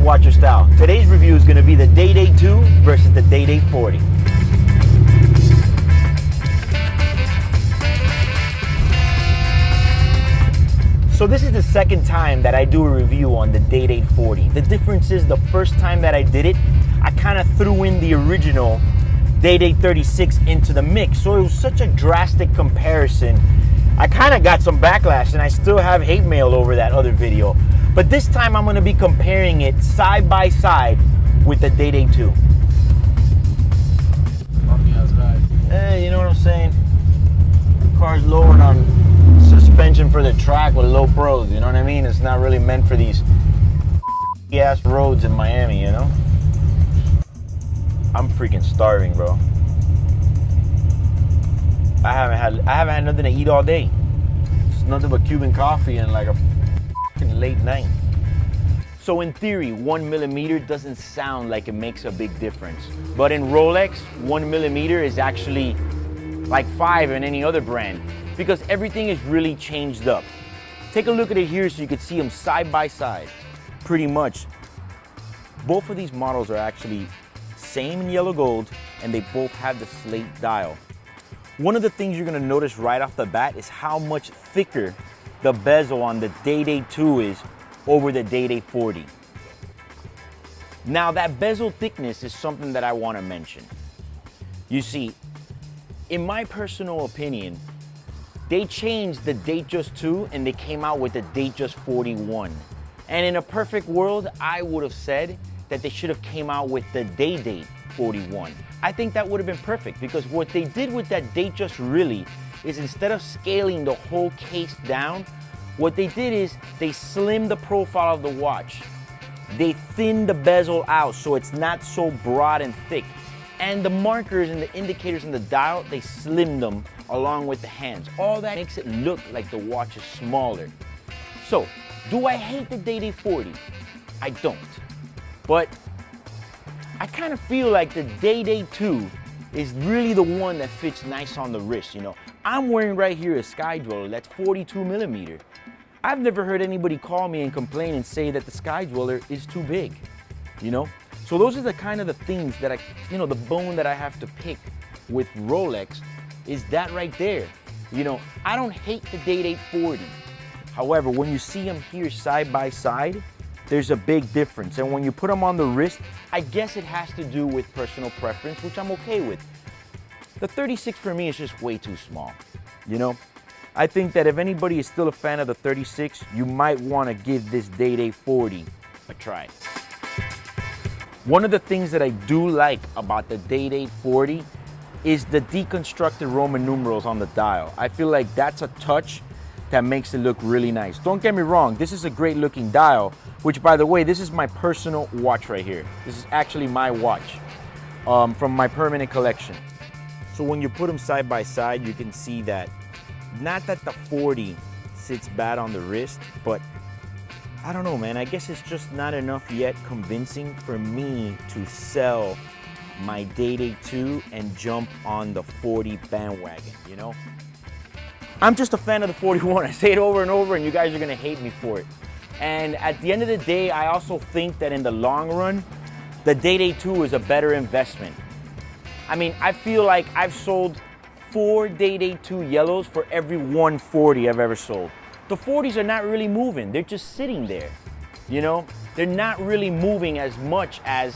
watch your style. Today's review is going to be the Day-Date 2 versus the Day-Date 40. So this is the second time that I do a review on the Day-Date 40. The difference is the first time that I did it, I kind of threw in the original Day-Date 36 into the mix. So it was such a drastic comparison. I kind of got some backlash and I still have hate mail over that other video. But this time I'm going to be comparing it side by side with the Day-Date 2. Hey, you know what I'm saying? The car's lowered on suspension for the track with low pros, you know what I mean? It's not really meant for these ass roads in Miami, you know? I'm freaking starving, bro. I haven't had nothing to eat all day. It's nothing but Cuban coffee and like a late night. So in theory, 1 millimeter doesn't sound like it makes a big difference. But in Rolex, 1 millimeter is actually like 5 in any other brand because everything is really changed up. Take a look at it here so you can see them side by side. Pretty much, both of these models are actually same in yellow gold and they both have the slate dial. One of the things you're gonna notice right off the bat is how much thicker the bezel on the Day-Date 2 is over the Day-Date 40. Now that bezel thickness is something that I wanna mention. You see, in my personal opinion, they changed the Datejust II and they came out with the Datejust 41. And in a perfect world, I would have said that they should have came out with the Day-Date 41. I think that would have been perfect because what they did with that Datejust really is instead of scaling the whole case down, what they did is they slimmed the profile of the watch. They thinned the bezel out so it's not so broad and thick. And the markers and the indicators in the dial, they slimmed them along with the hands. All that makes it look like the watch is smaller. So, do I hate the Day-Date 40? I don't. But I kind of feel like the Day-Date 2 is really the one that fits nice on the wrist, you know. I'm wearing right here a Sky Dweller that's 42 millimeter. I've never heard anybody call me and complain and say that the Sky Dweller is too big, you know. So those are the kind of the things that the bone that I have to pick with Rolex is that right there. You know, I don't hate the Day-Date 40. However, when you see them here side by side, there's a big difference. And when you put them on the wrist, I guess it has to do with personal preference, which I'm okay with. The 36 for me is just way too small, you know? I think that if anybody is still a fan of the 36, you might want to give this Day-Date 40 a try. One of the things that I do like about the Day-Date 40 is the deconstructed Roman numerals on the dial. I feel like that's a touch that makes it look really nice. Don't get me wrong, this is a great looking dial, which by the way, this is my personal watch right here. This is actually my watch from my permanent collection. So when you put them side by side, you can see that, not that the 40 sits bad on the wrist, but I don't know, man. I guess it's just not enough yet convincing for me to sell my Day-Date 2 and jump on the 40 bandwagon, you know? I'm just a fan of the 41. I say it over and over and you guys are gonna hate me for it. And at the end of the day, I also think that in the long run, the Day-Date 2 is a better investment. I mean, I feel like I've sold 4 Day-Date 2 yellows for every 1 40 I've ever sold. The 40s are not really moving. They're just sitting there, you know? They're not really moving as much as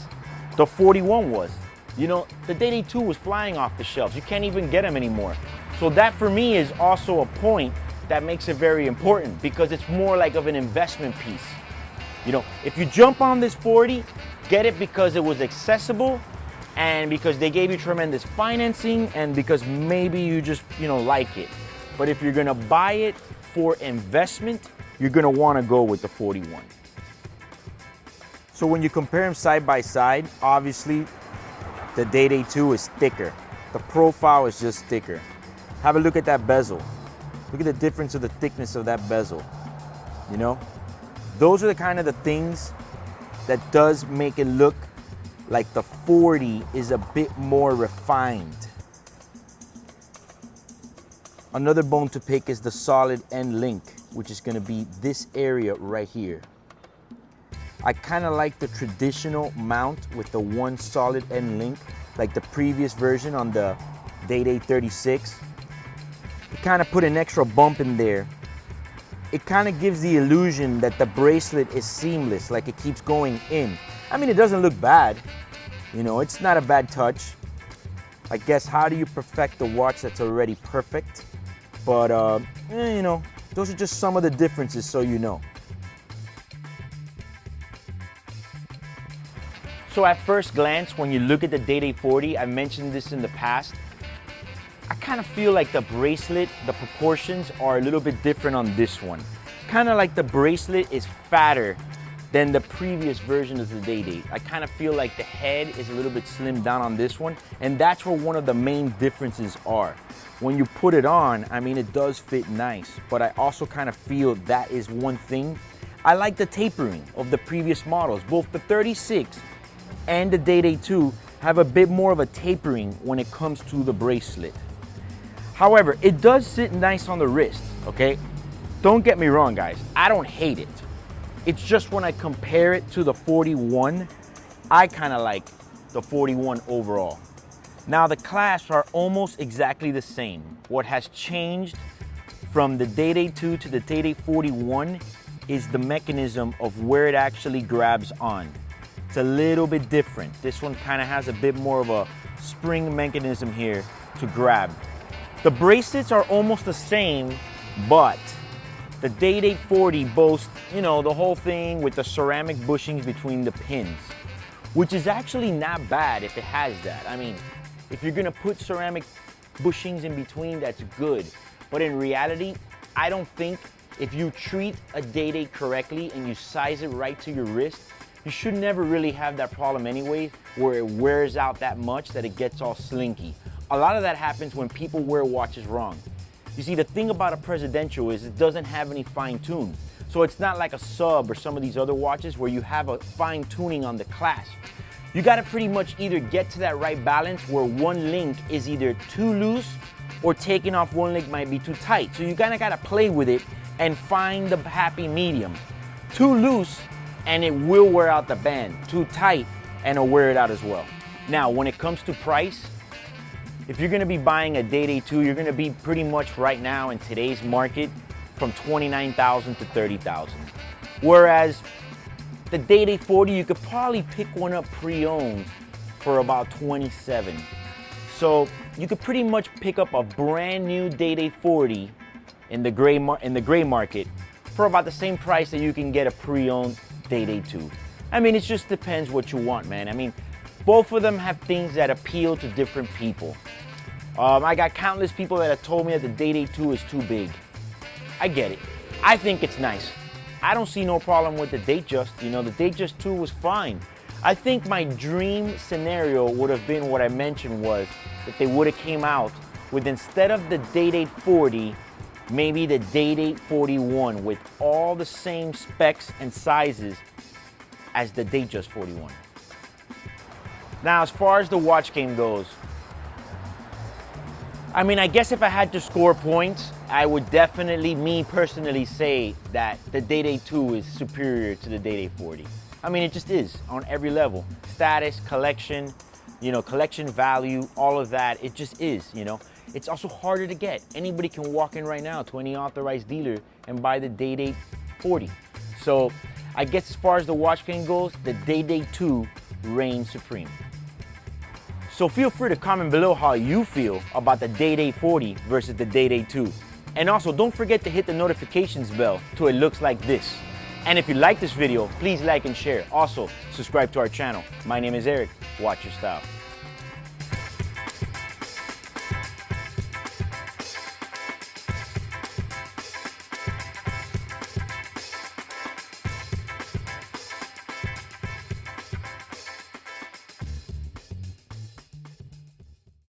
the 41 was. You know, the Day-Date 2 was flying off the shelves. You can't even get them anymore. So that for me is also a point that makes it very important because it's more like of an investment piece. You know, if you jump on this 40, get it because it was accessible and because they gave you tremendous financing and because maybe you just, you know, like it. But if you're gonna buy it for investment, you're gonna wanna go with the 41. So when you compare them side by side, obviously the Day-Date 2 is thicker. The profile is just thicker. Have a look at that bezel. Look at the difference of the thickness of that bezel, you know? Those are the kind of the things that does make it look like the 40 is a bit more refined. Another bone to pick is the solid end link, which is gonna be this area right here. I kind of like the traditional mount with the one solid end link, like the previous version on the DayDate 36. It kind of put an extra bump in there. It kind of gives the illusion that the bracelet is seamless, like it keeps going in. I mean, it doesn't look bad. You know, it's not a bad touch. I guess, how do you perfect the watch that's already perfect? But, you know, those are just some of the differences, so you know. So at first glance, when you look at the DayDate 40, I mentioned this in the past, I kind of feel like the bracelet, the proportions are a little bit different on this one. Kind of like the bracelet is fatter than the previous version of the DayDate. I kind of feel like the head is a little bit slimmed down on this one, and that's where one of the main differences are. When you put it on, I mean, it does fit nice, but I also kind of feel that is one thing. I like the tapering of the previous models. Both the 36 and the DayDate 2 have a bit more of a tapering when it comes to the bracelet. However, it does sit nice on the wrist, okay? Don't get me wrong, guys. I don't hate it. It's just when I compare it to the 41, I kind of like the 41 overall. Now, the clasps are almost exactly the same. What has changed from the DayDate 2 to the DayDate 41 is the mechanism of where it actually grabs on. It's a little bit different. This one kind of has a bit more of a spring mechanism here to grab. The bracelets are almost the same, but the DayDate 40 boasts, you know, the whole thing with the ceramic bushings between the pins, which is actually not bad if it has that. I mean, if you're gonna put ceramic bushings in between, that's good. But in reality, I don't think if you treat a DayDate correctly and you size it right to your wrist, you should never really have that problem anyways, where it wears out that much that it gets all slinky. A lot of that happens when people wear watches wrong. You see, the thing about a presidential is it doesn't have any fine tune. So it's not like a sub or some of these other watches where you have a fine tuning on the clasp. You gotta pretty much either get to that right balance where one link is either too loose or taking off one link might be too tight. So you kinda gotta play with it and find the happy medium. Too loose and it will wear out the band. Too tight and it'll wear it out as well. Now, when it comes to price, if you're gonna be buying a DayDate 2, you're gonna be pretty much right now in today's market from $29,000 to $30,000. Whereas the DayDate 40, you could probably pick one up pre-owned for about $27,000. So you could pretty much pick up a brand new DayDate 40 in the gray market for about the same price that you can get a pre-owned DayDate 2. I mean, it just depends what you want, man. I mean, both of them have things that appeal to different people. I got countless people that have told me that the DayDate 2 is too big. I get it. I think it's nice. I don't see no problem with the Datejust. You know, the Datejust 2 was fine. I think my dream scenario would have been what I mentioned was that they would have came out with, instead of the DayDate 40, maybe the DayDate 41 with all the same specs and sizes as the Datejust 41. Now, as far as the watch game goes, I mean, I guess if I had to score points, I would definitely, me personally, say that the DayDate 2 is superior to the DayDate 40. I mean, it just is on every level. Status, collection, you know, collection value, all of that, it just is, you know. It's also harder to get. Anybody can walk in right now to any authorized dealer and buy the DayDate 40. So I guess as far as the watch game goes, the DayDate 2 reigns supreme. So feel free to comment below how you feel about the DayDate 40 versus the DayDate 2. And also, don't forget to hit the notifications bell till it looks like this. And if you like this video, please like and share. Also, subscribe to our channel. My name is Eric. Watch your style.